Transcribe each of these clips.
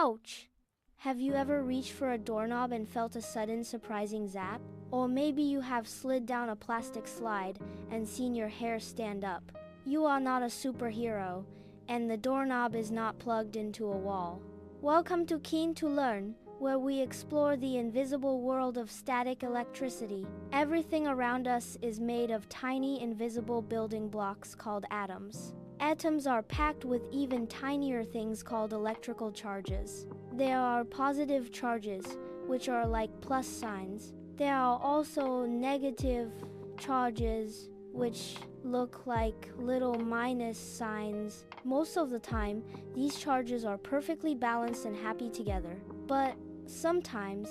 Ouch! Have you ever reached for a doorknob and felt a sudden surprising zap? Or maybe you have slid down a plastic slide and seen your hair stand up. You are not a superhero, and the doorknob is not plugged into a wall. Welcome to Keen to Learn, where we explore the invisible world of static electricity. Everything around us is made of tiny invisible building blocks called atoms. Atoms are packed with even tinier things called electrical charges. There are positive charges, which are like plus signs. There are also negative charges, which look like little minus signs. Most of the time, these charges are perfectly balanced and happy together. But sometimes,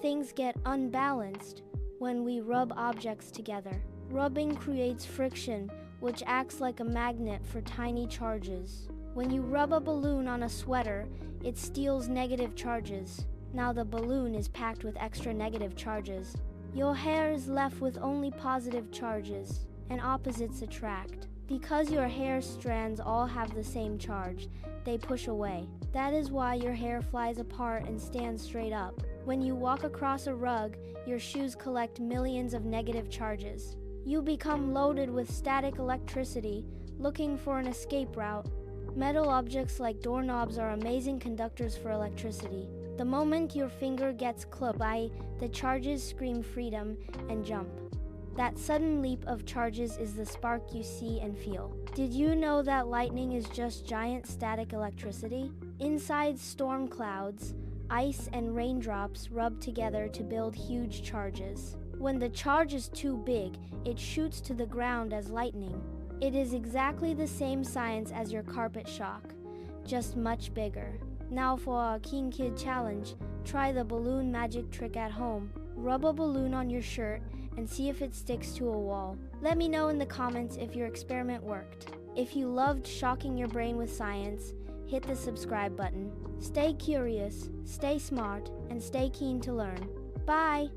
things get unbalanced when we rub objects together. Rubbing creates friction, which acts like a magnet for tiny charges. When you rub a balloon on a sweater, it steals negative charges. Now the balloon is packed with extra negative charges. Your hair is left with only positive charges, and opposites attract. Because your hair strands all have the same charge, they push away. That is why your hair flies apart and stands straight up. When you walk across a rug, your shoes collect millions of negative charges. You become loaded with static electricity, looking for an escape route. Metal objects like doorknobs are amazing conductors for electricity. The moment your finger gets clipped by, the charges scream freedom and jump. That sudden leap of charges is the spark you see and feel. Did you know that lightning is just giant static electricity? Inside storm clouds, ice and raindrops rub together to build huge charges. When the charge is too big, it shoots to the ground as lightning. It is exactly the same science as your carpet shock, just much bigger. Now for our Keen Kid challenge, try the balloon magic trick at home. Rub a balloon on your shirt and see if it sticks to a wall. Let me know in the comments if your experiment worked. If you loved shocking your brain with science, hit the subscribe button. Stay curious, stay smart, and stay keen to learn. Bye!